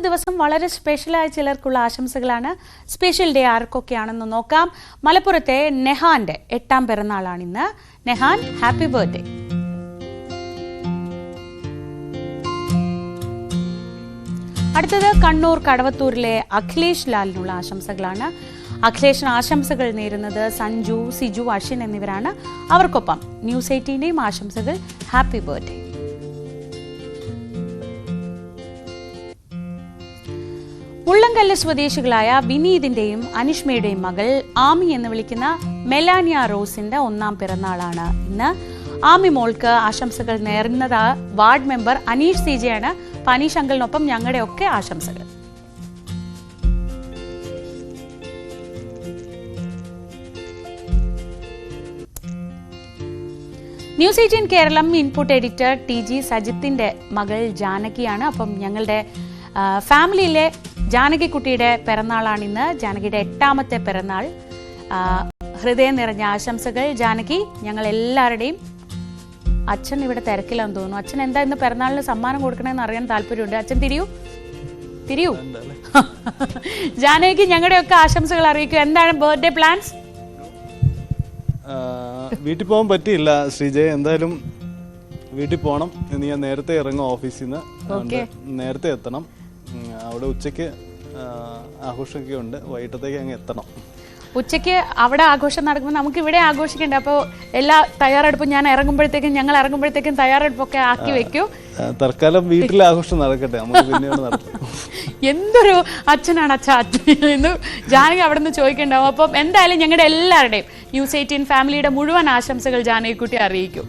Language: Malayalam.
ദിവസം വളരെ സ്പെഷ്യലായ ചിലർക്കുള്ള ആശംസകളാണ്. സ്പെഷ്യൽ ഡേ ആർക്കൊക്കെയാണെന്ന് നോക്കാം. മലപ്പുറത്തെ നെഹാന്റെ 8ാം പിറന്നാളാണ് ഇന്ന്. Nehan, happy birthday. അടുത്തത് കണ്ണൂർ കടവത്തൂരിലെ അഖിലേഷ് ലാലിനുള്ള ആശംസകളാണ്. അഖിലേഷിന് ആശംസകൾ നേരുന്നത് സഞ്ജു, സിജു, അശ്വിൻ എന്നിവരാണ്. അവർക്കൊപ്പം ന്യൂസ് 18ന്റെയും ആശംസകൾ. Happy birthday. മുള്ളങ്കല്ല് സ്വദേശികളായ വിനീതിന്റെയും അനിഷ്മയുടെയും മകൾ ആമി എന്ന് വിളിക്കുന്ന മെലാനിയ റോസിന്റെ 1ാം പിറന്നാളാണ് ഇന്ന്. ആമി മോൾക്ക് ആശംസകൾ നേർന്നത് വാർഡ് മെമ്പർ അനീഷ് സിജയാണ്. അനീഷ് അങ്കിളിനൊപ്പം ഞങ്ങളുടെ ഒക്കെ ആശംസകൾ. News 18 Keralam input editor TG സജിത്തിന്റെ മകൾ ജാനകിയാണ്. അപ്പം ഞങ്ങളുടെ ഫാമിലിയിലെ ജാനകിക്കുട്ടിയുടെ പിറന്നാളാണിന്ന്. ജാനകിയുടെ 8ാമത്തെ പിറന്നാൾ. ഹൃദയം നിറഞ്ഞ ആശംസകൾ ജാനകി. ഞങ്ങൾ എല്ലാവരുടെയും. അച്ഛൻ ഇവിടെ തിരക്കിലാന്ന് തോന്നുന്നു. അച്ഛൻ എന്താ ഇന്ന് പിറന്നാളിന് സമ്മാനം കൊടുക്കണമെന്ന് അറിയാൻ താല്പര്യമുണ്ട്. അച്ഛൻ തിരിയൂ. ജാനകിക്ക് ഞങ്ങളുടെയൊക്കെ ആശംസകൾ അറിയിക്കും. എന്താണ് ബർത്ത്ഡേ പ്ലാൻസ്? വീട്ടിൽ പോകാൻ പറ്റിയില്ല ശ്രീജയ്. എന്തായാലും വീട്ടിൽ പോകണം. ഇന്ന് ഞാൻ നേരത്തെ ഇറങ്ങും ഓഫീസിൽ നിന്ന്. നേരത്തെ എത്തണം. അവിടെ ഉച്ചയ്ക്ക് ആഘോഷമൊക്കെ ഉണ്ട്. വൈകിട്ടത്തേക്ക് അങ്ങ് എത്തണം. ഉച്ചയ്ക്ക് അവിടെ ആഘോഷം നടക്കുമ്പോൾ നമുക്ക് ഇവിടെ ആഘോഷിക്കണ്ടേ? അപ്പോൾ എല്ലാ തയ്യാറെടുപ്പും ഞങ്ങൾ ഇറങ്ങുമ്പോഴത്തേക്കും തയ്യാറെടുപ്പൊക്കെ ആക്കി വെക്കൂ. തൽക്കാലം വീട്ടിലെ ആഘോഷം നടക്കട്ടെ, നമുക്ക് പിന്നീട് നടത്താം. എന്തൊരു അച്ഛനാണ് അച്ഛൻ എന്ന് ജാനകി അവിടെ നിന്ന് ചോദിക്കണ്ടാവും. അപ്പം എന്തായാലും ഞങ്ങളുടെ എല്ലാവരുടെയും ന്യൂസ് 18 ഫാമിലിയുടെ മുഴുവൻ ആശംസകൾ ജാനകിക്കുട്ടി അറിയിക്കും.